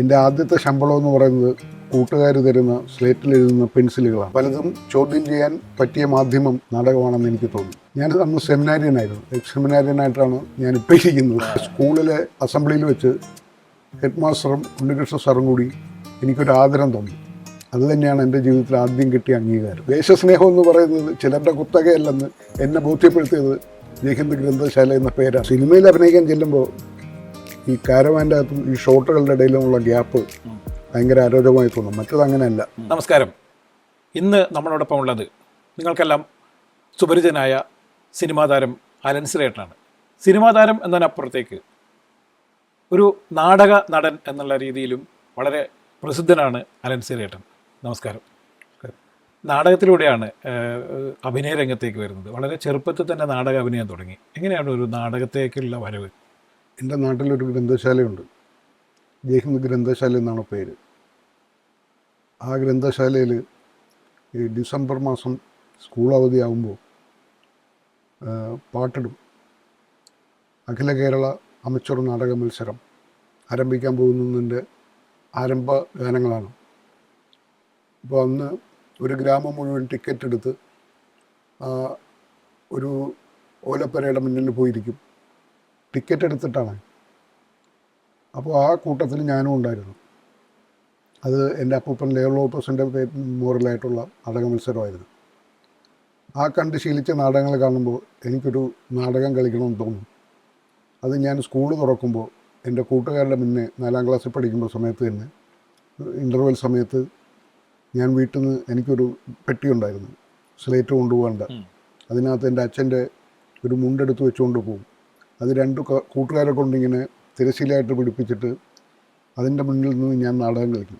എൻ്റെ ആദ്യത്തെ ശമ്പളം എന്ന് പറയുന്നത് കൂട്ടുകാർ തരുന്ന സ്ലേറ്റിൽ എഴുതുന്ന പെൻസിലുകളാണ്. പലതും ചോദ്യം ചെയ്യാൻ പറ്റിയ മാധ്യമം നാടകമാണെന്ന് എനിക്ക് തോന്നി. ഞാൻ അന്ന് സെമിനാരിയനായിരുന്നു. സെമിനാരിയനായിട്ടാണ് ഞാനിപ്പോൾ ഇരിക്കുന്നത്. സ്കൂളിലെ അസംബ്ലിയിൽ വെച്ച് ഹെഡ് മാസ്റ്ററും ഉണ്ണികൃഷ്ണ സാറും കൂടി എനിക്കൊരു ആദരം തോന്നി. അതുതന്നെയാണ് എൻ്റെ ജീവിതത്തിൽ ആദ്യം കിട്ടിയ അംഗീകാരം. ദേശസ്നേഹം എന്ന് പറയുന്നത് ചിലരുടെ കുത്തകയല്ലെന്ന് എന്നെ ബോധ്യപ്പെടുത്തിയത് ജയ്ഹിന്ദ് ഗ്രന്ഥശാല എന്ന പേരാണ്. സിനിമയിൽ അഭിനയിക്കാൻ ചെല്ലുമ്പോൾ ഈ കാരവാൻ്റെ അകത്തും ഈ ഷോട്ടുകളുടെ ഇടയിലുമുള്ള ഗ്യാപ്പ് ഭയങ്കര അരോചകമായി തോന്നും. മറ്റത് അങ്ങനെയല്ല. നമസ്കാരം. ഇന്ന് നമ്മളോടൊപ്പം ഉള്ളത് നിങ്ങൾക്കെല്ലാം സുപരിചിതനായ സിനിമാ താരം അലൻ സിറേട്ടനാണ്. സിനിമാ താരം എന്നതിനപ്പുറത്തേക്ക് ഒരു നാടക നടൻ എന്നുള്ള രീതിയിലും വളരെ പ്രസിദ്ധനാണ് അലൻ സിറേട്ടൻ. നമസ്കാരം. നാടകത്തിലൂടെയാണ് അഭിനയ രംഗത്തേക്ക് വരുന്നത്. വളരെ ചെറുപ്പത്തിൽ തന്നെ നാടക അഭിനയം തുടങ്ങി. എങ്ങനെയാണ് ഒരു നാടകത്തേക്കുള്ള വരവ്? എൻ്റെ നാട്ടിലൊരു ഗ്രന്ഥശാലയുണ്ട്. ജയ്ഹിന്ദ് ഗ്രന്ഥശാല എന്നാണ് പേര്. ആ ഗ്രന്ഥശാലയിൽ ഈ ഡിസംബർ മാസം സ്കൂൾ അവധിയാകുമ്പോൾ പാട്ടിടും. അഖില കേരള അമച്വർ നാടക മത്സരം ആരംഭിക്കാൻ പോകുന്നതിൻ്റെ ആരംഭ ഗാനങ്ങളാണ്. അപ്പോൾ അന്ന് ഒരു ഗ്രാമം മുഴുവൻ ടിക്കറ്റ് എടുത്ത് ഒരു ഓലപ്പരയുടെ മുന്നിൽ പോയിരിക്കും. ടിക്കറ്റ് എടുത്തിട്ടാണ്. അപ്പോൾ ആ കൂട്ടത്തിൽ ഞാനും ഉണ്ടായിരുന്നു. അത് എൻ്റെ അപ്പൂപ്പൻ ലെയോളോപ്പസിൻ്റെ മോറലായിട്ടുള്ള നാടക മത്സരമായിരുന്നു. ആ കണ്ട് ശീലിച്ച നാടകങ്ങൾ കാണുമ്പോൾ എനിക്കൊരു നാടകം കളിക്കണമെന്ന് തോന്നും. അത് ഞാൻ സ്കൂൾ തുറക്കുമ്പോൾ എൻ്റെ കൂട്ടുകാരുടെ മുന്നേ 4ാം ക്ലാസ്സിൽ പഠിക്കുമ്പോൾ സമയത്ത് തന്നെ ഇൻ്റർവെൽ സമയത്ത് ഞാൻ വീട്ടിൽ നിന്ന് എനിക്കൊരു പെട്ടി ഉണ്ടായിരുന്നു, സ്ലേറ്റ് കൊണ്ടുപോകേണ്ട. അതിനകത്ത് എൻ്റെ അച്ഛൻ്റെ ഒരു മുണ്ടെടുത്ത് വെച്ചുകൊണ്ട് പോകും. അത് 2 കൂട്ടുകാരെ കൊണ്ടിങ്ങനെ തിരശ്ശീലയായിട്ട് പിടിപ്പിച്ചിട്ട് അതിൻ്റെ മുന്നിൽ നിന്ന് ഞാൻ നാടകം കളിക്കും.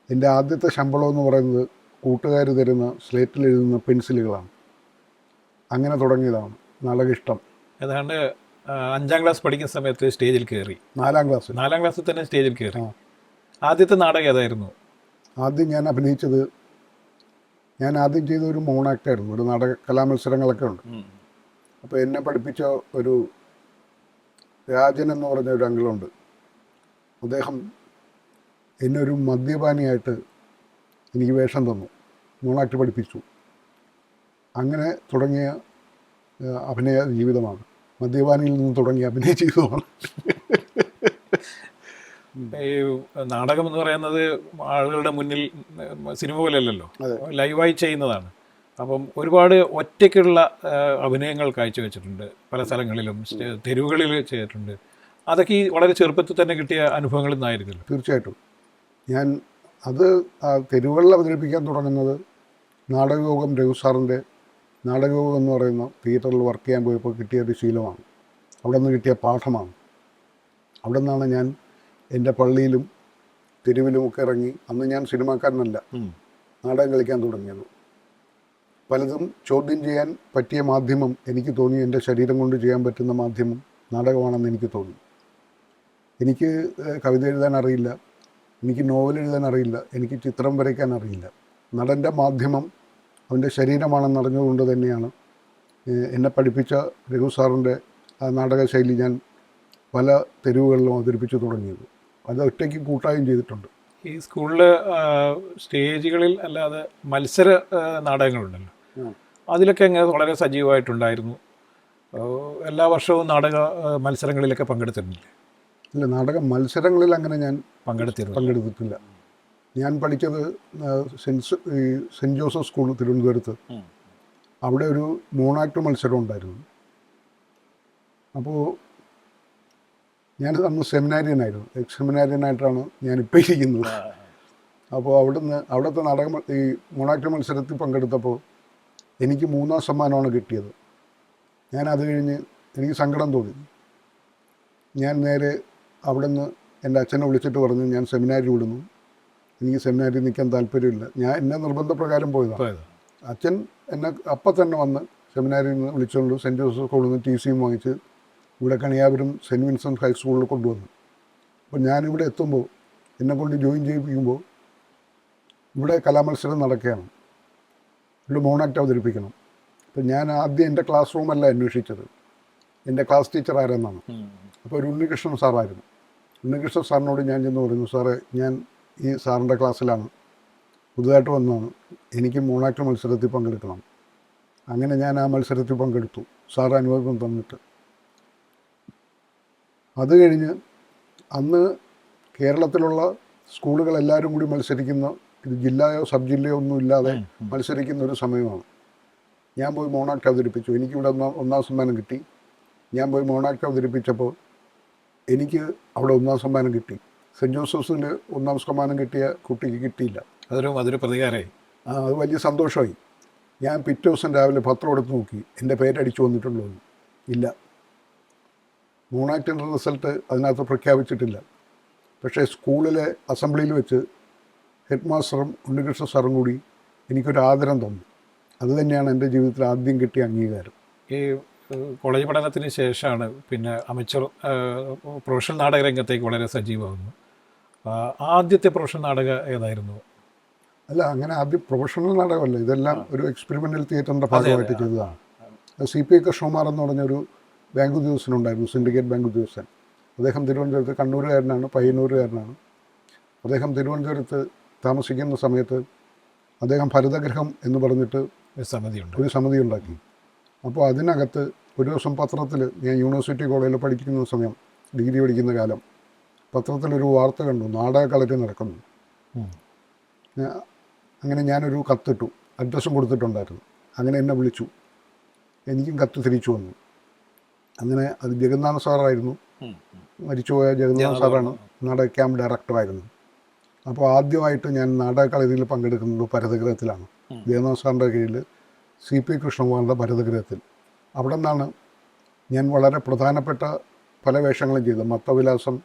എൻ്റെ ആദ്യത്തെ ശമ്പളം എന്ന് പറയുന്നത് കൂട്ടുകാർ തരുന്ന സ്ലേറ്റിൽ എഴുതുന്ന പെൻസിലുകളാണ്. അങ്ങനെ തുടങ്ങിയതാണ് നാടക ഇഷ്ടം. ഏതാണ്ട് 5ാം ക്ലാസ് പഠിക്കുന്ന സമയത്ത് സ്റ്റേജിൽ കയറി. 4ാം ക്ലാസ്സിൽ തന്നെ സ്റ്റേജിൽ കയറി. ആദ്യത്തെ നാടകം ഏതായിരുന്നു? ആദ്യം ഞാൻ ആദ്യം ചെയ്ത ഒരു മോണാക്റ്റായിരുന്നു. ഒരു നാടക കലാമത്സരങ്ങളൊക്കെ ഉണ്ട്. അപ്പോൾ എന്നെ പഠിപ്പിച്ച ഒരു രാജൻ എന്ന് പറഞ്ഞ ഒരു അങ്കിളുണ്ട്. അദ്ദേഹം എന്നെ ഒരു മദ്യപാനിയായിട്ട് എനിക്ക് വേഷം തന്നു, മോണാക്ട് പഠിപ്പിച്ചു. അങ്ങനെ തുടങ്ങിയ അഭിനയ ജീവിതമാണ്. മദ്യപാനിയിൽ നിന്ന് തുടങ്ങിയ അഭിനയ ജീവിതമാണ്. ഈ നാടകം എന്ന് പറയുന്നത് ആളുകളുടെ മുന്നിൽ സിനിമ പോലെയല്ലല്ലോ, ലൈവായി ചെയ്യുന്നതാണ്. അപ്പം ഒരുപാട് ഒറ്റയ്ക്കുള്ള അഭിനയങ്ങൾ കാഴ്ചവെച്ചിട്ടുണ്ട്. പല സ്ഥലങ്ങളിലും തെരുവുകളിൽ ചെയ്തിട്ടുണ്ട്. അതൊക്കെ ഈ വളരെ ചെറുപ്പത്തിൽ തന്നെ കിട്ടിയ അനുഭവങ്ങളിൽ നിന്നായിരിക്കുമല്ലോ. തീർച്ചയായിട്ടും. ഞാൻ അത് തെരുവുകളിൽ അവതരിപ്പിക്കാൻ തുടങ്ങുന്നത് നാടകയോഗം രഘു സാറിൻ്റെ നാടകയോഗം എന്ന് പറയുന്ന തിയേറ്ററിൽ വർക്ക് ചെയ്യാൻ പോയപ്പോൾ കിട്ടിയ ഒരു ശീലമാണ്. അവിടെ നിന്ന് കിട്ടിയ പാഠമാണ്. അവിടെ നിന്നാണ് ഞാൻ എൻ്റെ പള്ളിയിലും തെരുവിലുമൊക്കെ ഇറങ്ങി. അന്ന് ഞാൻ സിനിമാക്കാരനല്ല, നാടകം കളിക്കാൻ തുടങ്ങിയത്. പലതും ചോദ്യം ചെയ്യാൻ പറ്റിയ മാധ്യമം എനിക്ക് തോന്നി. എൻ്റെ ശരീരം കൊണ്ട് ചെയ്യാൻ പറ്റുന്ന മാധ്യമം നാടകമാണെന്ന് എനിക്ക് തോന്നി. എനിക്ക് കവിത എഴുതാൻ അറിയില്ല, എനിക്ക് നോവൽ എഴുതാൻ അറിയില്ല, എനിക്ക് ചിത്രം വരയ്ക്കാൻ അറിയില്ല. നടൻ്റെ മാധ്യമം അവൻ്റെ ശരീരമാണെന്ന് അറിഞ്ഞുകൊണ്ട് തന്നെയാണ് എന്നെ പഠിപ്പിച്ച രഘു സാറിൻ്റെ ആ നാടക ശൈലി ഞാൻ പല തെരുവുകളിലും അവതരിപ്പിച്ച് തുടങ്ങിയത്. അത് ഒറ്റയ്ക്ക് കൂട്ടായും ചെയ്തിട്ടുണ്ട്. ഈ സ്കൂളിൽ സ്റ്റേജുകളിൽ അല്ലാതെ മത്സര നാടകങ്ങളുണ്ടല്ലോ, അതിലൊക്കെ എങ്ങനെ വളരെ സജീവമായിട്ടുണ്ടായിരുന്നു? എല്ലാ വർഷവും നാടക മത്സരങ്ങളിലൊക്കെ പങ്കെടുത്തിരുന്നില്ലേ? ഇല്ല, നാടക മത്സരങ്ങളിൽ അങ്ങനെ ഞാൻ പങ്കെടുത്തിട്ടില്ല. ഞാൻ പഠിച്ചത് സെൻറ്റ് ജോസഫ് സ്കൂൾ തിരുവനന്തപുരത്ത്. അവിടെ ഒരു മോണാക്ട് മത്സരം ഉണ്ടായിരുന്നു. അപ്പോൾ ഞാൻ അന്ന് സെമിനാരിയനായിരുന്നു. സെമിനാരിയനായിട്ടാണ് ഞാനിപ്പോൾ ഇരിക്കുന്നത്. അപ്പോൾ അവിടുത്തെ ഈ മോണാക്ട് മത്സരത്തിൽ പങ്കെടുത്തപ്പോൾ എനിക്ക് 3ാം സമ്മാനമാണ് കിട്ടിയത്. ഞാൻ അത് കഴിഞ്ഞ് എനിക്ക് സങ്കടം തോന്നി. ഞാൻ നേരെ അവിടെ നിന്ന് എൻ്റെ അച്ഛനെ വിളിച്ചിട്ട് പറഞ്ഞു, ഞാൻ സെമിനാരി വിടുന്നു, എനിക്ക് സെമിനാരിൽ നിൽക്കാൻ താല്പര്യമില്ല. എന്നെ നിർബന്ധപ്രകാരം പോയതാണ്. അച്ഛൻ എന്നെ അപ്പം തന്നെ വന്ന് സെമിനാരിയിൽ നിന്ന് വിളിച്ചുകൊണ്ട് സെൻറ്റ് ജോസഫ് സ്കൂളിൽ നിന്ന് TCയും വാങ്ങിച്ച് ഇവിടെ കണിയാപുരം സെൻറ്റ് വിൻസെൻ്റ് ഹൈസ്കൂളിൽ കൊണ്ടുവന്നു. അപ്പോൾ ഞാനിവിടെ എത്തുമ്പോൾ എന്നെ കൊണ്ട് ജോയിൻ ചെയ്യിപ്പിക്കുമ്പോൾ ഇവിടെ കലാമത്സരം നടക്കുകയാണ്. ഇവിടെ മോണാക്ട് അവതരിപ്പിക്കണം. അപ്പം ഞാൻ ആദ്യം എൻ്റെ ക്ലാസ് റൂമല്ല അന്വേഷിച്ചത്, എൻ്റെ ക്ലാസ് ടീച്ചർ ആരെന്നാണ്. അപ്പോൾ ഒരു ഉണ്ണികൃഷ്ണൻ സാറായിരുന്നു. ഉണ്ണികൃഷ്ണൻ സാറിനോട് ഞാൻ ചെന്ന് പറഞ്ഞു, സാറേ ഞാൻ ഈ സാറിൻ്റെ ക്ലാസ്സിലാണ്, പുതുതായിട്ട് വന്നതാണ്, എനിക്ക് മോണാക്ട് മത്സരത്തിൽ പങ്കെടുക്കണം. അങ്ങനെ ഞാൻ ആ മത്സരത്തിൽ പങ്കെടുത്തു, സാർ അനുവാദം തന്നിട്ട്. അത് കഴിഞ്ഞ് അന്ന് കേരളത്തിലുള്ള സ്കൂളുകളെല്ലാവരും കൂടി മത്സരിക്കുന്ന, ഇത് ജില്ലയോ സബ് ജില്ലയോ ഒന്നും ഇല്ലാതെ മത്സരിക്കുന്ന ഒരു സമയമാണ്. ഞാൻ പോയി മോണാക്ട് അവതരിപ്പിച്ചു. എനിക്കിവിടെ ഒന്നാം സമ്മാനം കിട്ടി. ഞാൻ പോയി മോണാക്ട് അവതരിപ്പിച്ചപ്പോൾ എനിക്ക് അവിടെ ഒന്നാം സമ്മാനം കിട്ടി. സെൻറ്റ് ജോസഫ്സിൽ ഒന്നാം സമ്മാനം കിട്ടിയ കുട്ടിക്ക് കിട്ടിയില്ല. അതൊരു പ്രതികാരമായി. അത് വലിയ സന്തോഷമായി. ഞാൻ പിറ്റേ ദിവസം രാവിലെ പത്രം എടുത്ത് നോക്കി, എൻ്റെ പേരടിച്ചു വന്നിട്ടുണ്ടോ എന്ന്. ഇല്ല, മോണാക്ടിൻ്റെ റിസൾട്ട് അതിനകത്ത് പ്രഖ്യാപിച്ചിട്ടില്ല. പക്ഷേ സ്കൂളിലെ അസംബ്ലിയിൽ വെച്ച് ഹെഡ് മാസ്റ്ററും ഉണ്ണികൃഷ്ണ സാറും കൂടി എനിക്കൊരു ആദരം തന്നു. അത് തന്നെയാണ് എൻ്റെ ജീവിതത്തിൽ ആദ്യം കിട്ടിയ അംഗീകാരം. ഈ കോളേജ് പഠനത്തിന് ശേഷമാണ് പിന്നെ അമച്വർ പ്രൊഫഷണൽ നാടക രംഗത്തേക്ക് വളരെ സജീവമാകുന്നു. ആദ്യത്തെ പ്രൊഫഷണൽ നാടകം ഏതായിരുന്നു? അല്ല, അങ്ങനെ ആദ്യം പ്രൊഫഷണൽ നാടകമല്ല, ഇതെല്ലാം ഒരു എക്സ്പെരിമെൻ്റൽ തിയേറ്ററിൻ്റെ ഭാഗമായിട്ട് ചെയ്തതാണ്. CPI കൃഷ്ണകുമാർ എന്ന് പറഞ്ഞൊരു ബാങ്ക് ഉദ്യോഗസ്ഥനുണ്ടായിരുന്നു, സിൻഡിക്കേറ്റ് ബാങ്ക് ഉദ്യോഗസ്ഥൻ. അദ്ദേഹം തിരുവനന്തപുരത്ത്, കണ്ണൂരുകാരനാണ്, പയ്യന്നൂരുകാരനാണ്. അദ്ദേഹം തിരുവനന്തപുരത്ത് താമസിക്കുന്ന സമയത്ത് അദ്ദേഹം ഭരതഗ്രഹം എന്ന് പറഞ്ഞിട്ട് ഒരു സമിതി ഉണ്ടാക്കി. അപ്പോൾ അതിനകത്ത് ഒരു ദിവസം പത്രത്തിൽ, ഞാൻ യൂണിവേഴ്സിറ്റി കോളേജിൽ പഠിക്കുന്ന സമയം, ഡിഗ്രി പഠിക്കുന്ന കാലം, പത്രത്തിലൊരു വാർത്ത കണ്ടു, നാടക കളരി നടക്കുന്നു. അങ്ങനെ ഞാനൊരു കത്തിട്ടു, അഡ്രസ്സും കൊടുത്തിട്ടുണ്ടായിരുന്നു. അങ്ങനെ എന്നെ വിളിച്ചു, എനിക്കും കത്ത് തിരിച്ചു വന്നു. അങ്ങനെ അത് ജഗന്നാഥ സാറായിരുന്നു, മരിച്ചുപോയ ജഗന്നാഥ സാറാണ് നാടക ക്യാമ്പ് ഡയറക്ടറായിരുന്നു. അപ്പോൾ ആദ്യമായിട്ട് ഞാൻ നാടക കളരിയിൽ പങ്കെടുക്കുന്നത് ഭരതഗ്രഹത്തിലാണ്. ജഗന്നാഥ സാറിൻ്റെ കീഴിൽ CPI കൃഷ്ണകുമാറിൻ്റെ ഭരതഗ്രഹത്തിൽ. അവിടെ നിന്നാണ് ഞാൻ വളരെ പ്രധാനപ്പെട്ട പല വേഷങ്ങളും ചെയ്തത്. മത്തവിലാസം,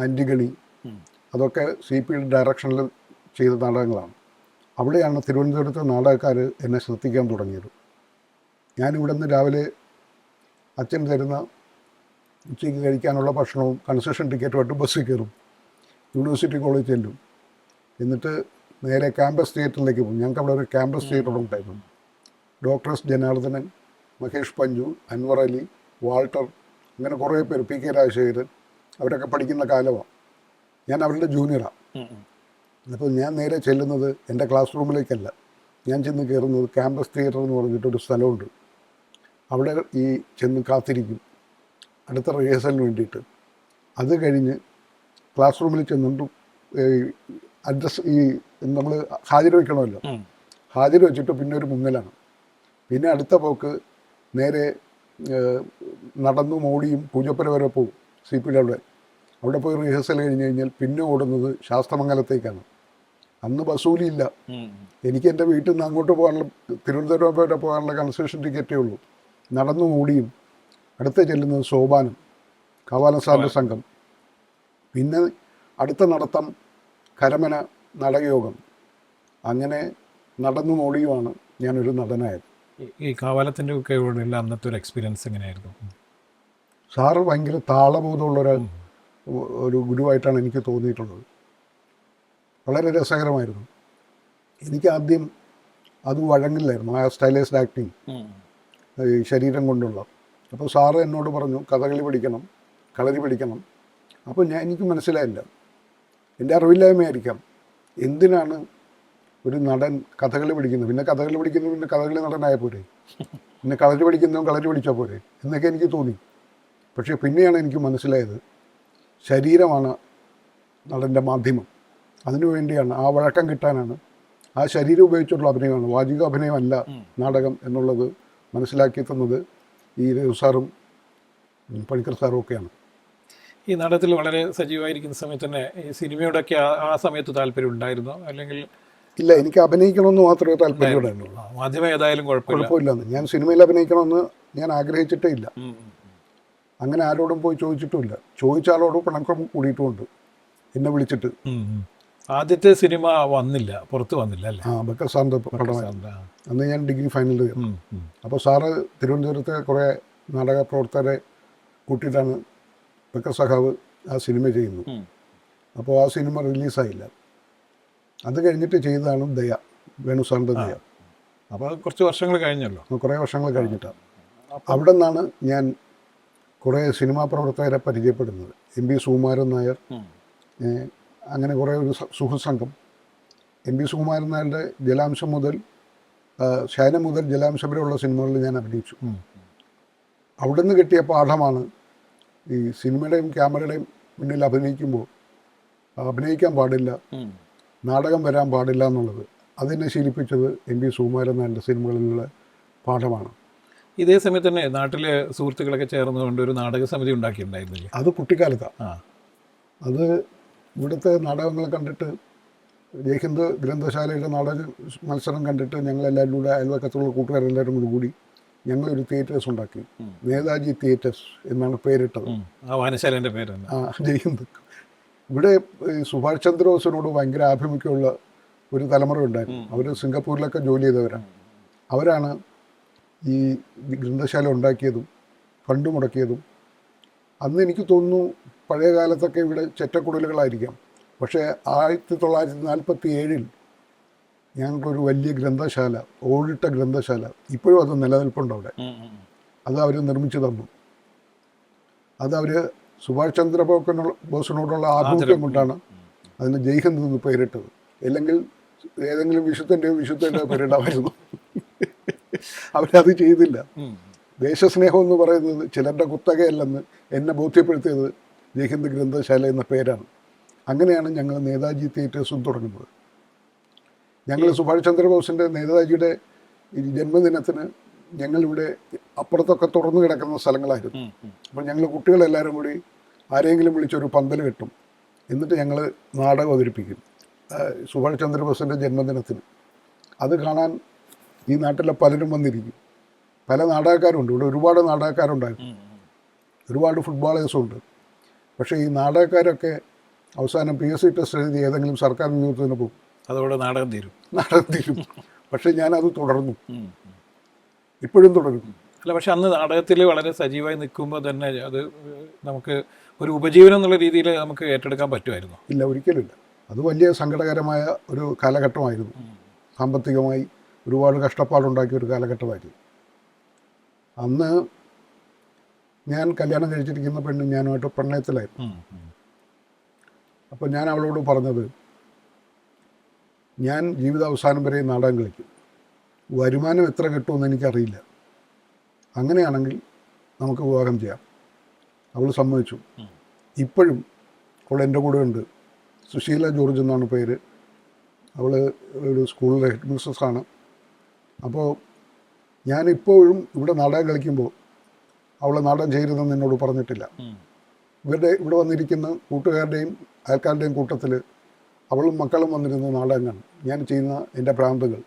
ആൻറ്റിഗണി, അതൊക്കെ CPIയുടെ ഡയറക്ഷനിൽ ചെയ്ത നാടകങ്ങളാണ്. അവിടെയാണ് തിരുവനന്തപുരത്തെ നാടകക്കാർ എന്നെ ശ്രദ്ധിക്കാൻ തുടങ്ങിയത്. ഞാനിവിടെ നിന്ന് രാവിലെ അച്ഛൻ തരുന്ന ഉച്ചയ്ക്ക് കഴിക്കാനുള്ള ഭക്ഷണവും കൺസെഷൻ ടിക്കറ്റുമായിട്ട് ബസ്സിൽ കയറും, യൂണിവേഴ്സിറ്റി കോളേജ് ചെല്ലും. എന്നിട്ട് നേരെ ക്യാമ്പസ് തിയേറ്ററിലേക്ക് പോകും. ഞങ്ങൾക്ക് അവിടെ ഒരു ക്യാമ്പസ് തിയേറ്റർ ഉണ്ടായിരുന്നു. ഡോക്ടേഴ്സ് ജനാർദ്ദനൻ, മഹേഷ് പഞ്ചു, അൻവർ അലി, വാൾട്ടർ, അങ്ങനെ കുറേ പേര്, PK രാജശേഖരൻ, അവരൊക്കെ പഠിക്കുന്ന കാലമാണ്. ഞാൻ അവരുടെ ജൂനിയറാണ്. അപ്പോൾ ഞാൻ നേരെ ചെല്ലുന്നത് എൻ്റെ ക്ലാസ് റൂമിലേക്കല്ല, ഞാൻ ചെന്ന് കയറുന്നത് ക്യാമ്പസ് തിയേറ്റർ എന്ന് പറഞ്ഞിട്ടൊരു സ്ഥലമുണ്ട്. അവിടെ ഈ ചെന്ന് കാത്തിരിക്കും അടുത്ത റിഹേഴ്സലിന് വേണ്ടിയിട്ട്. അത് കഴിഞ്ഞ് ക്ലാസ് റൂമിൽ ചെന്നിട്ട് അഡ്രസ് നമ്മൾ ഹാജർ വയ്ക്കണമല്ലോ, ഹാജർ വെച്ചിട്ട് പിന്നെ ഒരു മുങ്ങലാണ്. പിന്നെ അടുത്ത പോക്ക് നേരെ നടന്നും ഓടിയും പൂജപ്പുര വരെ പോകും. CPIയുടെ അവിടെ പോയി റിഹേഴ്സൽ കഴിഞ്ഞ് കഴിഞ്ഞാൽ പിന്നെ ഓടുന്നത് ശാസ്ത്രമംഗലത്തേക്കാണ്. അന്ന് ബസ്സൂലിയില്ല. എനിക്ക് എൻ്റെ വീട്ടിൽ നിന്ന് അങ്ങോട്ട് പോകാനുള്ള, തിരുവനന്തപുരം വരെ പോകാനുള്ള കൺസെഷൻ ടിക്കറ്റേ ഉള്ളൂ. നടന്നും ഓടിയും അടുത്ത ചെല്ലുന്നത് സോപാനം, കവാലം സാറിൻ്റെ സംഘം. പിന്നെ അടുത്ത നടത്തം കരമന നാടകയോഗം. അങ്ങനെ നടന്നും ഓടിയുമാണ് ഞാനൊരു നടനായത്. ഈ കാവാലത്തിൻ്റെ ഒക്കെ ഉള്ള അന്നത്തെ ഒരു എക്സ്പീരിയൻസ് എങ്ങനെയായിരുന്നു? സാറ് ഭയങ്കര താളബോധമുള്ളൊരു ഗുരുവായിട്ടാണ് എനിക്ക് തോന്നിയിട്ടുള്ളത്. വളരെ രസകരമായിരുന്നു. എനിക്ക് ആദ്യം അത് വഴങ്ങില്ലായിരുന്നു, ആ സ്റ്റൈലൈസ്ഡ് ആക്ടിങ്, ഈ ശരീരം കൊണ്ടുള്ള. അപ്പോൾ സാറ് എന്നോട് പറഞ്ഞു കഥകളി പഠിക്കണം, കളരി പഠിക്കണം. അപ്പോൾ എനിക്ക് മനസ്സിലായില്ല, എൻ്റെ അറിവില്ലായ്മയായിരിക്കാം, എന്തിനാണ് ഒരു നടൻ കഥകളി പഠിക്കുന്നത്? പിന്നെ കഥകളി പഠിക്കുന്നത് പിന്നെ കഥകളി നടനായ പോരെ, പിന്നെ കളരി പഠിക്കുന്നതും കളരി പഠിച്ചാൽ പോരെ എന്നൊക്കെ എനിക്ക് തോന്നി. പക്ഷേ പിന്നെയാണ് എനിക്ക് മനസ്സിലായത്, ശരീരമാണ് നടൻ്റെ മാധ്യമം. അതിനു വേണ്ടിയാണ്, ആ വഴക്കം കിട്ടാനാണ്, ആ ശരീരം ഉപയോഗിച്ചുള്ള അഭിനയമാണ്, വാചിക അഭിനയമല്ല നാടകം എന്നുള്ളത് മനസ്സിലാക്കി തന്നത് ഈ രഘു സാറും പണിക്കർ സാറും ഒക്കെയാണ്. ഈ നാടകത്തിൽ വളരെ സജീവമായിരിക്കുന്ന സമയത്ത് തന്നെ ഈ സിനിമയോടൊക്കെ ആ സമയത്ത് താല്പര്യം ഉണ്ടായിരുന്നോ? അല്ലെങ്കിൽ ഇല്ല, എനിക്ക് അഭിനയിക്കണമെന്ന് മാത്രമേ താല്പര്യം ഉണ്ടായിരുന്നുള്ളൂ. മാധ്യമം ഏതായാലും കുഴപ്പമില്ലെന്ന്. ഞാൻ സിനിമയിൽ അഭിനയിക്കണമെന്ന് ഞാൻ ആഗ്രഹിച്ചിട്ടേ ഇല്ല. അങ്ങനെ ആരോടും പോയി ചോദിച്ചിട്ടുമില്ല. ചോദിച്ചാലോട് പിണക്കം കൂടിയിട്ടുമുണ്ട് എന്നെ വിളിച്ചിട്ട്. ആദ്യത്തെ സിനിമ വന്നില്ല, പുറത്ത് വന്നില്ല അല്ലേ? ബക്കർ സാറിൻ്റെ പടമായിരുന്നു. അന്ന് ഞാൻ ഡിഗ്രി ഫൈനൽ ചെയ്തു. അപ്പോൾ സാറ് തിരുവനന്തപുരത്തെ കുറേ നാടക പ്രവർത്തകരെ കൂട്ടിയിട്ടാണ് ബക്കർ സഖാവ് ആ സിനിമ ചെയ്യുന്നു. അപ്പോൾ ആ സിനിമ റിലീസായില്ല. അത് കഴിഞ്ഞിട്ട് ചെയ്തതാണ് ദയ, വേണു സാറിൻ്റെ ദയ. അപ്പോൾ കുറച്ച് വർഷങ്ങൾ കഴിഞ്ഞല്ലോ. കുറേ വർഷങ്ങൾ കഴിഞ്ഞിട്ടാണ്. അവിടെ നിന്നാണ് ഞാൻ കുറേ സിനിമാ പ്രവർത്തകരെ പരിചയപ്പെടുന്നത്. എം പി സുകുമാരൻ നായർ, അങ്ങനെ കുറേ ഒരു സുഹൃത്സംഘം. എം പി സുകുമാരൻ നായരുടെ ജലാംശം മുതൽ ശയനം മുതൽ ജലാംശം വരെയുള്ള സിനിമകളിൽ ഞാൻ അഭിനയിച്ചു. അവിടെ നിന്ന് കിട്ടിയ പാഠമാണ് ഈ സിനിമയുടെയും ക്യാമറയുടെയും മുന്നിൽ അഭിനയിക്കാൻ പാടില്ല, നാടകം വരാൻ പാടില്ല എന്നുള്ളത്. അതിനെ ശീലിപ്പിച്ചത് എം പി സുകുമാരൻ നായരുടെ സിനിമകളിലുള്ള പാഠമാണ്. ഇതേ സമയത്ത് തന്നെ നാട്ടിലെ സുഹൃത്തുക്കളൊക്കെ ചേർന്നുകൊണ്ട് ഒരു നാടക സമിതി ഉണ്ടാക്കിയിട്ടുണ്ടായിരുന്നില്ലേ? അത് കുട്ടിക്കാലത്താണ്. അത് ഇവിടുത്തെ നാടകങ്ങൾ കണ്ടിട്ട്, ജയ്ഹിന്ദ് ഗ്രന്ഥശാലയുടെ നാടക മത്സരം കണ്ടിട്ട് ഞങ്ങളെല്ലാവരും കൂടെ, അയൽവക്കത്തുള്ള കൂട്ടുകാരെല്ലാവരും കൂടി ഞങ്ങളൊരു തിയേറ്റേഴ്സ് ഉണ്ടാക്കി. നേതാജി തിയേറ്റേഴ്സ് എന്നാണ് പേരിട്ടത്. വായനശാലേൻ്റെ പേര്. ജയ്ഹിന്ദ്. ഇവിടെ സുഭാഷ് ചന്ദ്രബോസിനോട് ഭയങ്കര ആഭിമുഖ്യമുള്ള ഒരു തലമുറ ഉണ്ടായിരുന്നു. അവർ സിംഗപ്പൂരിലൊക്കെ ജോലി ചെയ്തവരാണ്. അവരാണ് ഈ ഗ്രന്ഥശാല ഉണ്ടാക്കിയതും ഫണ്ട് മുടക്കിയതും. അന്ന് എനിക്ക് തോന്നുന്നു പഴയ കാലത്തൊക്കെ ഇവിടെ ചെറ്റക്കുടലുകളായിരിക്കാം. പക്ഷേ 1947 ഞങ്ങൾക്കൊരു വലിയ ഗ്രന്ഥശാല, ഓടിട്ട ഗ്രന്ഥശാല, ഇപ്പോഴും അത് നിലനിൽപ്പുണ്ട് അവിടെ. അത് അവർ നിർമ്മിച്ചു തന്നു. അത് അവർ സുഭാഷ് ചന്ദ്രബോസിനോടുള്ള ആഭിമുഖ്യം കൊണ്ടാണ് അതിന് ജയ്ഹിന്ദ് എന്ന് പേരിട്ടത്. അല്ലെങ്കിൽ ഏതെങ്കിലും വിശുദ്ധൻ്റെയോ പേരിടാമായിരുന്നു. അവരത് ചെയ്തില്ല. ദേശസ്നേഹം എന്ന് പറയുന്നത് ചിലരുടെ കുത്തകയല്ലെന്ന് എന്നെ ബോധ്യപ്പെടുത്തിയത് ജയ്ഹിന്ദ് ഗ്രന്ഥശാല എന്ന പേരാണ്. അങ്ങനെയാണ് ഞങ്ങൾ നേതാജി തിയേറ്റേഴ്സും തുടങ്ങുന്നത്. ഞങ്ങൾ സുഭാഷ് ചന്ദ്രബോസിൻ്റെ നേതാജിയുടെ ജന്മദിനത്തിന് ഞങ്ങളിവിടെ അപ്പുറത്തൊക്കെ തുറന്നു കിടക്കുന്ന സ്ഥലങ്ങളായിരുന്നു. അപ്പോൾ ഞങ്ങൾ കുട്ടികളെല്ലാവരും കൂടി ആരെങ്കിലും വിളിച്ചൊരു പന്തൽ കെട്ടും. എന്നിട്ട് ഞങ്ങൾ നാടകം അവതരിപ്പിക്കും സുഭാഷ് ചന്ദ്രബോസിൻ്റെ ജന്മദിനത്തിന്. അത് കാണാൻ ഈ നാട്ടിലെ പലരും വന്നിരിക്കും. പല നാടകക്കാരുണ്ട് ഇവിടെ, ഒരുപാട് നാടകക്കാരുണ്ടായിരുന്നു, ഒരുപാട് ഫുട്ബോളേഴ്സുണ്ട്. പക്ഷേ ഈ നാടകക്കാരൊക്കെ അവസാനം PSC ടെസ്റ്റ് എഴുതി ഏതെങ്കിലും സർക്കാർ ഉദ്യോഗത്തിന് പോകും. അതോടെ നാടകം തീരും. പക്ഷേ ഞാനത് തുടർന്നു, ഇപ്പോഴും തുടരും. അല്ല, പക്ഷെ അന്ന് നാടകത്തിൽ വളരെ സജീവമായി നിൽക്കുമ്പോൾ തന്നെ അത് നമുക്ക് ഒരു ഉപജീവനം എന്നുള്ള രീതിയിൽ നമുക്ക് ഏറ്റെടുക്കാൻ പറ്റുമായിരുന്നു? ഇല്ല, ഒരിക്കലുമില്ല. അത് വലിയ സങ്കടകരമായ ഒരു കാലഘട്ടമായിരുന്നു. സാമ്പത്തികമായി ഒരുപാട് കഷ്ടപ്പാടുണ്ടാക്കിയ ഒരു കാലഘട്ടമായിരുന്നു. അന്ന് ഞാൻ കല്യാണം കഴിച്ചിരിക്കുന്ന പെണ്ണ് ഞാനുമായിട്ട് പ്രണയത്തിലായിരുന്നു. അപ്പോൾ ഞാൻ അവളോട് പറഞ്ഞത്, ഞാൻ ജീവിതാവസാനം വരെ നാടകം കളിക്കും, വരുമാനം എത്ര കിട്ടുമെന്ന് എനിക്കറിയില്ല, അങ്ങനെയാണെങ്കിൽ നമുക്ക് വിവാഹം ചെയ്യാം. അവൾ സമ്മതിച്ചു. ഇപ്പോഴും അവൾ എൻ്റെ കൂടെ ഉണ്ട്. സുശീല ജോർജ് എന്നാണ് പേര്. അവൾ ഒരു സ്കൂളിലെ ഹെഡ് മിസ്സസ്സാണ്. അപ്പോൾ ഞാനിപ്പോഴും ഇവിടെ നാടകം കളിക്കുമ്പോൾ അവൾ നാടകം ചെയ്യരുതെന്ന് എന്നോട് പറഞ്ഞിട്ടില്ല. ഇവിടെ വന്നിരിക്കുന്ന കൂട്ടുകാരുടെയും അയൽക്കാരുടെയും കൂട്ടത്തിൽ അവളും മക്കളും വന്നിരുന്ന നാടകങ്ങൾ, ഞാൻ ചെയ്യുന്ന എൻ്റെ പ്രാന്തകൾ.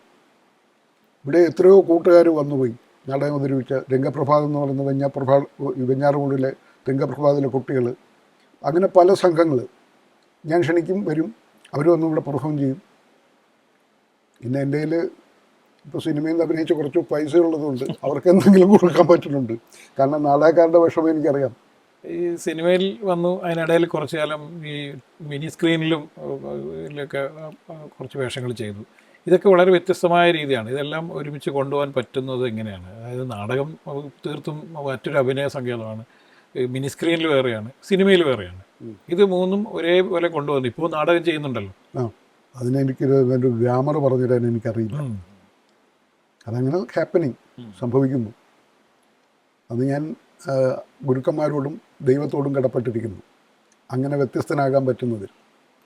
ഇവിടെ എത്രയോ കൂട്ടുകാർ വന്നുപോയി നാടകം അവതരിപ്പിച്ച രംഗപ്രഭാതം എന്ന് പറയുന്ന വെഞ്ഞാറുമൂടിലെ രംഗപ്രഭാതത്തിലെ കുട്ടികൾ, അങ്ങനെ പല സംഘങ്ങൾ ഞാൻ ക്ഷണിക്കും, വരും, അവർ വന്ന് ഇവിടെ പെർഫോം ചെയ്യും. പിന്നെ എൻ്റെ കയ്യിൽ ഇപ്പോൾ സിനിമയിൽ നിന്ന് അഭിനയിച്ച കുറച്ച് പൈസ ഉള്ളതുകൊണ്ട് അവർക്ക് എന്തെങ്കിലും കൊടുക്കാൻ പറ്റുന്നുണ്ട്. കാരണം നാടകക്കാരുടെ വിഷമം എനിക്കറിയാം. ഈ സിനിമയിൽ വന്നു, അതിനിടയിൽ കുറച്ചു കാലം ഈ മിനി സ്ക്രീനിലും ഇതിലൊക്കെ കുറച്ച് വേഷങ്ങൾ ചെയ്തു. ഇതൊക്കെ വളരെ വ്യത്യസ്തമായ രീതിയാണ്. ഇതെല്ലാം ഒരുമിച്ച് കൊണ്ടുപോകാൻ പറ്റുന്നത് എങ്ങനെയാണ്? അതായത് നാടകം തീർത്തും മറ്റൊരു അഭിനയ സങ്കേതമാണ്, മിനി സ്ക്രീനിൽ വേറെയാണ്, സിനിമയിൽ വേറെയാണ്. ഇത് മൂന്നും ഒരേപോലെ കൊണ്ടുവന്നു. ഇപ്പോൾ നാടകം ചെയ്യുന്നുണ്ടല്ലോ. അതിനെനിക്കൊരു ഗ്രാമർ പറഞ്ഞുതരാൻ എനിക്കറിയില്ല. അതങ്ങനെ ഹാപ്പനിങ് സംഭവിക്കുന്നു. അത് ഞാൻ ഗുരുക്കന്മാരോടും ദൈവത്തോടും കടപ്പെട്ടിരിക്കുന്നു, അങ്ങനെ വ്യത്യസ്തനാകാൻ പറ്റുന്നതിൽ.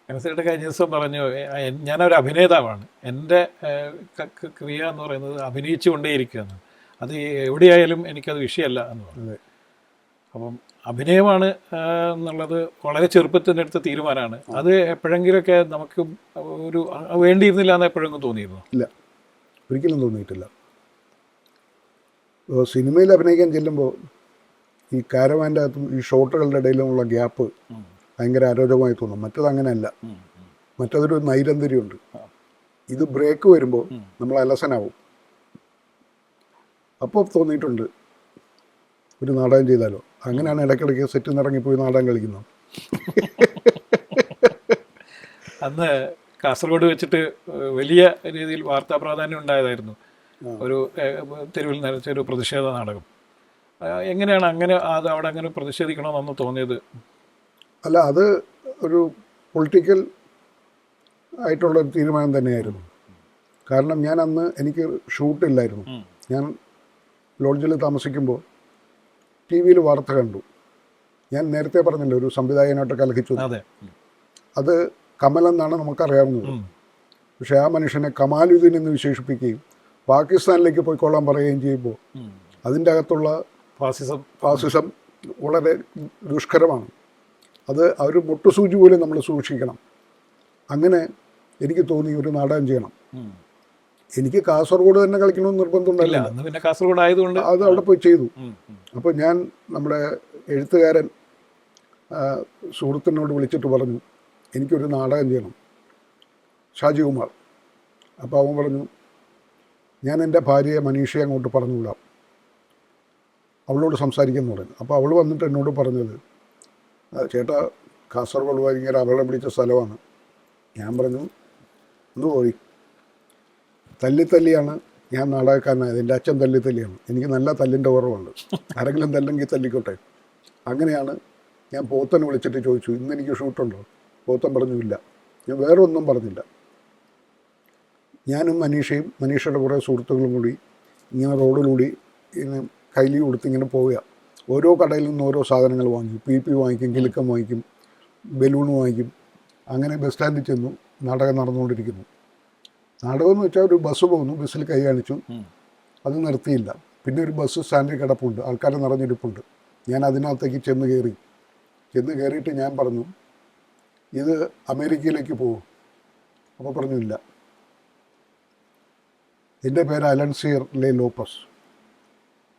മനസ്സിലായിട്ട് കഴിഞ്ഞ ദിവസം പറഞ്ഞു, ഞാനൊരു അഭിനേതാവാണ്, എൻ്റെ ക്രിയ എന്ന് പറയുന്നത് അഭിനയിച്ചു കൊണ്ടേയിരിക്കുകയാണ്, അത് എവിടെയായാലും എനിക്കത് വിഷയമല്ല എന്ന് പറഞ്ഞു. അപ്പം അഭിനയമാണ് എന്നുള്ളത് വളരെ ചെറുപ്പത്തിൻ്റെ അടുത്ത തീരുമാനമാണ്. അത് എപ്പോഴെങ്കിലുമൊക്കെ നമുക്ക് ഒരു വേണ്ടിയിരുന്നില്ല എന്ന് എപ്പോഴെങ്കിലും തോന്നിയിരുന്നു? ഇല്ല, ഒരിക്കലും തോന്നിയിട്ടില്ല. സിനിമയിൽ അഭിനയിക്കാൻ ചെല്ലുമ്പോൾ ഈ കാരവാൻ്റെ അകത്തും ഈ ഷോട്ടുകളുടെ ഇടയിലുമുള്ള ഗ്യാപ്പ് ഭയങ്കര അരോചകമായി തോന്നും. മറ്റത് അങ്ങനെയല്ല, മറ്റതൊരു നൈരന്തര്യമുണ്ട്. ഇത് ബ്രേക്ക് വരുമ്പോൾ നമ്മൾ അലസനാവും. അപ്പോൾ തോന്നിയിട്ടുണ്ട് ഒരു നാടകം ചെയ്താലോ. അങ്ങനെയാണ് ഇടയ്ക്കിടയ്ക്ക് സെറ്റിൽ നിന്ന് ഇറങ്ങിപ്പോയി നാടകം കളിക്കുന്നത്. അന്ന് കാസർഗോഡ് വെച്ചിട്ട് വലിയ രീതിയിൽ വാർത്താ പ്രാധാന്യം ഉണ്ടായതായിരുന്നു ഒരു തെരുവിൽ നിറച്ച ഒരു പ്രതിഷേധ നാടകം. എങ്ങനെയാണ് അങ്ങനെ അത് അവിടെ അങ്ങനെ പ്രതിഷേധിക്കണമെന്ന് തോന്നിയത്? അല്ല, അത് ഒരു പൊളിറ്റിക്കൽ ആയിട്ടുള്ളൊരു തീരുമാനം തന്നെയായിരുന്നു. കാരണം ഞാൻ അന്ന് എനിക്ക് ഷൂട്ടില്ലായിരുന്നു. ഞാൻ ലോഡ്ജിൽ താമസിക്കുമ്പോൾ ടി വിയിൽ വാർത്ത കണ്ടു. ഞാൻ നേരത്തെ പറഞ്ഞില്ല ഒരു സംവിധായകനായിട്ട് കലഹിച്ചു. അത് കമൽ എന്നാണ് നമുക്കറിയാവുന്നത്. പക്ഷെ ആ മനുഷ്യനെ കമാലുദ്ദീൻ എന്ന് വിശേഷിപ്പിക്കുകയും പാകിസ്ഥാനിലേക്ക് പോയിക്കൊള്ളാൻ പറയുകയും ചെയ്യുമ്പോൾ അതിൻ്റെ അകത്തുള്ള ഫാസിസം വളരെ ദുഷ്കരമാണ്. അത് ആ ഒരു മുട്ടുസൂചി പോലും നമ്മൾ സൂക്ഷിക്കണം. അങ്ങനെ എനിക്ക് തോന്നി ഒരു നാടകം ചെയ്യണം. എനിക്ക് കാസർഗോഡ് തന്നെ കളിക്കണമെന്ന് നിർബന്ധമുണ്ടല്ല, പിന്നെ കാസർഗോഡ് ആയതുകൊണ്ട് അത് അവിടെ പോയി ചെയ്തു. അപ്പോൾ ഞാൻ നമ്മുടെ എഴുത്തുകാരൻ സുഹൃത്തിനോട് വിളിച്ചിട്ട് പറഞ്ഞു എനിക്കൊരു നാടകം ചെയ്യണം, ഷാജി കുമാർ. അപ്പോൾ അവൻ പറഞ്ഞു ഞാൻ എൻ്റെ ഭാര്യയെ മനീഷയെ അങ്ങോട്ട് പറഞ്ഞു വിടാം, അവളോട് സംസാരിക്കുമെന്ന് പറഞ്ഞു. അപ്പോൾ അവൾ വന്നിട്ട് എന്നോട് പറഞ്ഞത് ചേട്ടാ കാസർഗോഡ് ഭയങ്കര അപകടം പിടിച്ച സ്ഥലമാണ്. ഞാൻ പറഞ്ഞു ഒന്ന് പോയി. തല്ലിയാണ് ഞാൻ നാടകക്കാരനായത്. എൻ്റെ അച്ഛൻ തല്ലിയാണ്. എനിക്ക് നല്ല തല്ലിൻ്റെ കുറവുണ്ട്. ആരെങ്കിലും തല്ലെങ്കിൽ തല്ലിക്കോട്ടെ. അങ്ങനെയാണ് ഞാൻ പോത്തനെ വിളിച്ചിട്ട് ചോദിച്ചു ഇന്ന് എനിക്ക് ഷൂട്ടുണ്ടോ? പോത്തൻ പറഞ്ഞു ഇല്ല. ഞാൻ വേറെ ഒന്നും പറഞ്ഞില്ല. ഞാനും മനീഷയുടെ കുറേ സുഹൃത്തുക്കളും കൂടി ഇങ്ങനെ റോഡിലൂടി ഇങ്ങനെ കൈലി കൊടുത്ത് ഇങ്ങനെ പോവുക. ഓരോ കടയിൽ നിന്ന് ഓരോ സാധനങ്ങൾ വാങ്ങിക്കും. PP വാങ്ങിക്കും, കിലുക്കം വാങ്ങിക്കും, ബലൂൺ വാങ്ങിക്കും. അങ്ങനെ ബസ് സ്റ്റാൻഡിൽ ചെന്നു. നാടകം നടന്നുകൊണ്ടിരിക്കുന്നു. നാടകം എന്ന് വെച്ചാൽ ഒരു ബസ് പോകുന്നു, ബസ്സിൽ കൈ കാണിച്ചു, അത് നിർത്തിയില്ല. പിന്നെ ഒരു ബസ് സ്റ്റാൻഡിൽ കിടപ്പുണ്ട്, ആൾക്കാർ നിറഞ്ഞിരിപ്പുണ്ട്. ഞാൻ അതിനകത്തേക്ക് ചെന്ന് കയറിയിട്ട് ഞാൻ പറഞ്ഞു ഇത് അമേരിക്കയിലേക്ക് പോകും. അപ്പോൾ പറഞ്ഞു ഇല്ല, എൻ്റെ പേര് അലൻസിയർ ലെ ലോപ്പസ്.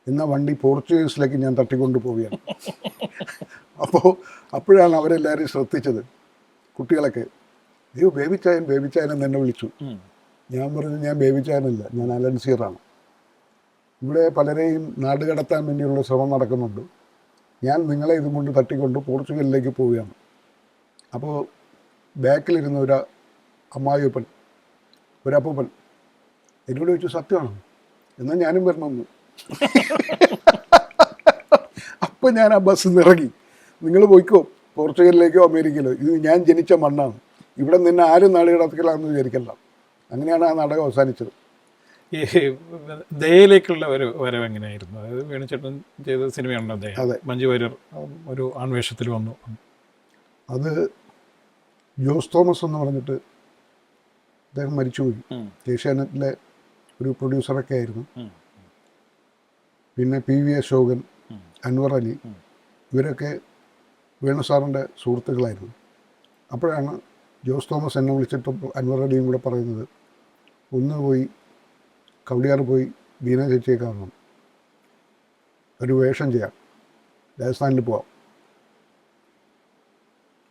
എന്ന വണ്ടി പോർച്ചുഗീസിലേക്ക് ഞാൻ തട്ടിക്കൊണ്ട് പോവുകയാണ്. അപ്പോഴാണ് അവരെല്ലാവരും ശ്രദ്ധിച്ചത്, കുട്ടികളൊക്കെ. അയ്യോ ബേബിച്ചായനെന്ന് എന്നെ വിളിച്ചു. ഞാൻ പറഞ്ഞു ഞാൻ ബേബിച്ചായനല്ല, ഞാൻ അലൻസിയറാണ്. ഇവിടെ പലരെയും നാട് കടത്താൻ വേണ്ടിയുള്ള ശ്രമം നടക്കുന്നുണ്ട്. ഞാൻ നിങ്ങളെ ഇതും കൊണ്ട് തട്ടിക്കൊണ്ട് പോർച്ചുഗലിലേക്ക് പോവുകയാണ്. അപ്പോൾ ബാക്കിലിരുന്ന ഒരു അമ്മായിയപ്പൻ, ഒരപ്പൂപ്പൻ എന്നോട് ചോദിച്ചു സത്യമാണോ? എന്നാൽ ഞാനും വരണമെന്ന്. അപ്പം ഞാൻ ആ ബസ്സിൽ നിന്ന് ഇറങ്ങി. നിങ്ങൾ പോയിക്കോ പോർച്ചുഗലിലേക്കോ അമേരിക്കയിലോ, ഇത് ഞാൻ ജനിച്ച മണ്ണാണ്, ഇവിടെ നിന്നെ ആരും നാട് കടത്തിക്കലാണെന്ന് വിചാരിക്കല്ല. അങ്ങനെയാണ് ആ നാടകം അവസാനിച്ചത്. ഈ ദയയിലേക്കുള്ള ഒരു വരവ് എങ്ങനെയായിരുന്നു? അതായത് വേണുചേട്ടൻ ചെയ്ത സിനിമയാണല്ലോ ദയ. അതെ. മഞ്ജു വാര്യർ ഒരു ആൺവേഷത്തിൽ വന്നു. അത് ജോസ് തോമസ് എന്ന് പറഞ്ഞിട്ട് അദ്ദേഹം മരിച്ചുപോയി. ഏഷ്യാനെറ്റിലെ ഒരു പ്രൊഡ്യൂസറൊക്കെ ആയിരുന്നു. പിന്നെ PV അശോകൻ, അൻവർ അലി, ഇവരൊക്കെ വേണു സാറിൻ്റെ സുഹൃത്തുക്കളായിരുന്നു. അപ്പോഴാണ് ജോസ് തോമസ് എന്നെ വിളിച്ചിട്ട് അൻവർ അലിയും കൂടെ പറയുന്നത് ഒന്ന് പോയി കവടിയാർ പോയി ബീന ചേച്ചിയെ കാണണം, ഒരു വേഷം ചെയ്യാം, രാജസ്ഥാനിൽ പോവാം.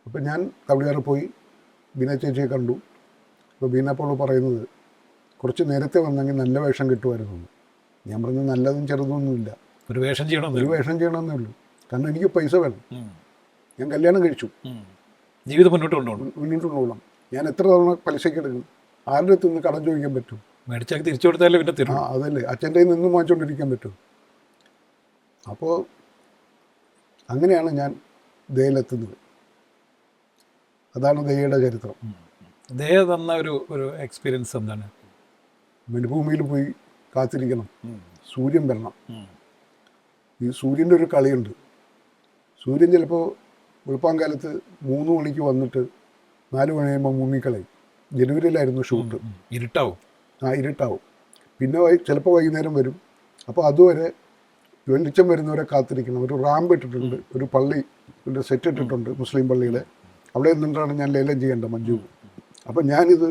അപ്പം ഞാൻ കവടിയാർ പോയി ബീന ചേച്ചിയെ കണ്ടു. അപ്പോൾ ബീന അപ്പോൾ പറയുന്നത് കുറച്ച് നേരത്തെ വന്നെങ്കിൽ നല്ല വേഷം കിട്ടുമായിരുന്നു. ഞാൻ പറഞ്ഞു നല്ലതും ചെറുതൊന്നുമില്ല, ഒരു വേഷം ചെയ്യണമെന്നേ ഉള്ളൂ. കാരണം എനിക്ക് പൈസ വേണം. ഞാൻ കല്യാണം കഴിച്ചു, ജീവിതം മുന്നോട്ട് കൊണ്ടുപോകണം. ഞാൻ എത്ര തവണ പലിശയ്ക്ക് എടുക്കും? ആരുടെ അടുത്ത് നിന്ന് കടം ചോദിക്കാൻ പറ്റും? മേടിച്ചാൽ തിരിച്ചു കൊടുത്താലേ പിന്നെ തരും. അതല്ലേ, അച്ഛൻ്റെ നിന്നും വാങ്ങിച്ചുകൊണ്ടിരിക്കാൻ പറ്റും. അപ്പോൾ അങ്ങനെയാണ് ഞാൻ ദയയിലെത്തുന്നത്. അതാണ് ദയയുടെ ചരിത്രം. ദയ തന്ന ഒരു എക്സ്പീരിയൻസ് എന്താണ്? മരുഭൂമിയിൽ പോയി കാത്തിരിക്കണം, സൂര്യൻ വരണം. ഈ സൂര്യൻ്റെ ഒരു കളിയുണ്ട്. സൂര്യൻ ചിലപ്പോൾ വെളുപ്പാങ്കാലത്ത് 3 മണിക്ക് വന്നിട്ട് 4 മണി കഴിയുമ്പോൾ മുങ്ങിക്കളയും. ജനുവരിയിലായിരുന്നു ഷൂട്ട്. ഇരുട്ടാവും. പിന്നെ ചിലപ്പോൾ വൈകുന്നേരം വരും. അപ്പോൾ അതുവരെ വെളിച്ചം വരുന്നവരെ കാത്തിരിക്കണം. ഒരു റാമ്പ് ഇട്ടിട്ടുണ്ട്, ഒരു പള്ളി സെറ്റ് ഇട്ടിട്ടുണ്ട്, മുസ്ലിം പള്ളിയുടെ. അവിടെ നിന്നിട്ടാണ് ഞാൻ ലേലം ചെയ്യേണ്ടത് മഞ്ജു. അപ്പം ഞാനിത്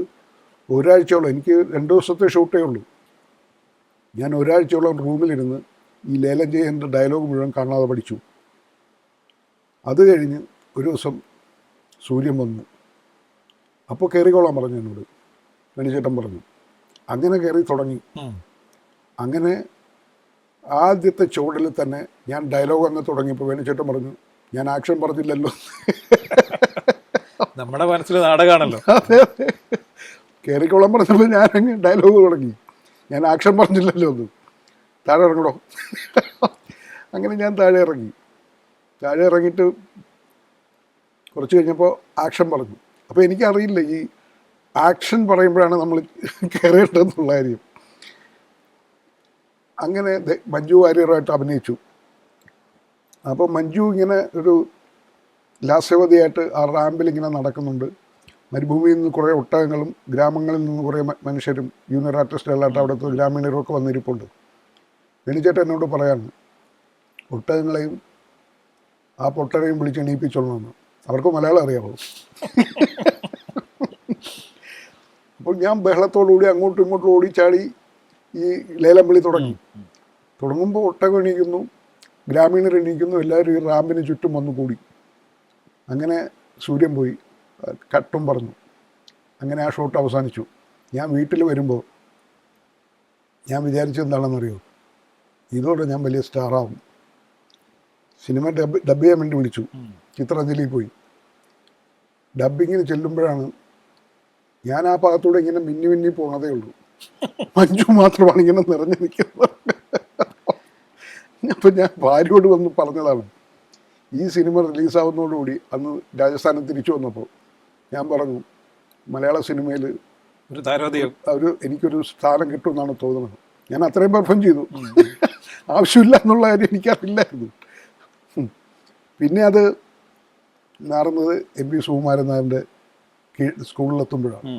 ഒരാഴ്ചയോളം, എനിക്ക് 2 ദിവസത്തെ ഷൂട്ടേ ഉള്ളൂ. ഞാൻ ഒരാഴ്ചയോളം റൂമിലിരുന്ന് ഈ ലേലം ചെയ്യേണ്ട ഡയലോഗ് മുഴുവൻ കാണാതെ പഠിച്ചു. അത് കഴിഞ്ഞ് ഒരു ദിവസം സൂര്യൻ വന്നു. അപ്പോൾ കയറിക്കോളാൻ പറഞ്ഞു എന്നോട്, വേണുചേട്ടൻ പറഞ്ഞു. അങ്ങനെ കയറി തുടങ്ങി. അങ്ങനെ ആദ്യത്തെ ചുവടിൽ തന്നെ ഞാൻ ഡയലോഗ് അങ്ങ് തുടങ്ങിയപ്പോൾ വേണുചേട്ടൻ പറഞ്ഞു ഞാൻ ആക്ഷൻ പറഞ്ഞില്ലല്ലോ. നമ്മുടെ മനസ്സിൽ നാടകമാണല്ലോ. അതെ, കയറിക്കോളാൻ പറഞ്ഞപ്പോൾ ഞാനങ്ങ് ഡയലോഗ് തുടങ്ങി. ഞാൻ ആക്ഷൻ പറഞ്ഞില്ലല്ലോ ഒന്ന്, താഴെ ഇറങ്ങണോ. അങ്ങനെ ഞാൻ താഴെ ഇറങ്ങിയിട്ട് കുറച്ച് കഴിഞ്ഞപ്പോൾ ആക്ഷൻ പറഞ്ഞു. അപ്പോൾ എനിക്കറിയില്ല ഈ ആക്ഷൻ പറയുമ്പോഴാണ് നമ്മൾ കയറേണ്ടതെന്നുള്ള കാര്യം. അങ്ങനെ മഞ്ജു വാര്യറുമായിട്ട് അഭിനയിച്ചു. അപ്പോൾ മഞ്ജു ഇങ്ങനെ ഒരു ലാസ്യവതിയായിട്ട് ആ റാമ്പിൽ ഇങ്ങനെ നടക്കുന്നുണ്ട്. മരുഭൂമിയിൽ നിന്ന് കുറേ ഒട്ടകങ്ങളും ഗ്രാമങ്ങളിൽ നിന്ന് കുറേ മനുഷ്യരും ജൂനിയർ ആർട്ടിസ്റ്റുകളായിട്ട് അവിടുത്തെ ഗ്രാമീണരും ഒക്കെ വന്നിരിപ്പുണ്ട്. വേണിച്ചേട്ടൻ എന്നോട് പറയാണ്, ഒട്ടകങ്ങളെയും ആ പൊട്ടരെയും വിളിച്ച് എണീപ്പിച്ചോളണമെന്ന്. അവർക്ക് മലയാളം അറിയാമോ? അപ്പോൾ ഞാൻ ബഹളത്തോടുകൂടി അങ്ങോട്ടും ഇങ്ങോട്ടും ഓടിച്ചാടി ഈ ലേലം വിളി തുടങ്ങുമ്പോൾ ഒട്ടകം എണീക്കുന്നു, ഗ്രാമീണർ എണീക്കുന്നു, എല്ലാവരും ഈ റാമ്പിന് ചുറ്റും വന്നു കൂടി. അങ്ങനെ സൂര്യൻ പോയി, കട്ടും പറഞ്ഞു. അങ്ങനെ ആ ഷോട്ട് അവസാനിച്ചു. ഞാൻ വീട്ടിൽ വരുമ്പോൾ ഞാൻ വിചാരിച്ചത് എന്താണെന്നറിയോ, ഇതോടെ ഞാൻ വലിയ സ്റ്റാറാവും. സിനിമ ഡബ് ചെയ്യാൻ വേണ്ടി വിളിച്ചു. ചിത്രാഞ്ജലിയിൽ പോയി ഡബിങ്ങിന് ചെല്ലുമ്പോഴാണ് ഞാൻ ആ ഭാഗത്തൂടെ ഇങ്ങനെ മിന്നി പോണതേ ഉള്ളൂ. മഞ്ജു മാത്രമാണ് ഇങ്ങനെ നിറഞ്ഞു നിൽക്കുന്നത്. അപ്പം ഞാൻ ഭാര്യയോട് വന്ന് പറഞ്ഞതാണ്, ഈ സിനിമ റിലീസാവുന്നതോടുകൂടി അന്ന് രാജസ്ഥാനിൽ തിരിച്ചു വന്നപ്പോൾ ഞാൻ പറഞ്ഞു, മലയാള സിനിമയിൽ എനിക്കൊരു സ്ഥാനം കിട്ടുമെന്നാണ് തോന്നുന്നത്. ഞാൻ അത്രയും പെർഫോം ചെയ്തു. ആവശ്യമില്ല എന്നുള്ള കാര്യം എനിക്കറിയില്ലായിരുന്നു. പിന്നെ അത് മാറുന്നത് MP സുകുമാരൻ നായരുടെ സ്കൂളിലെത്തുമ്പോഴാണ്.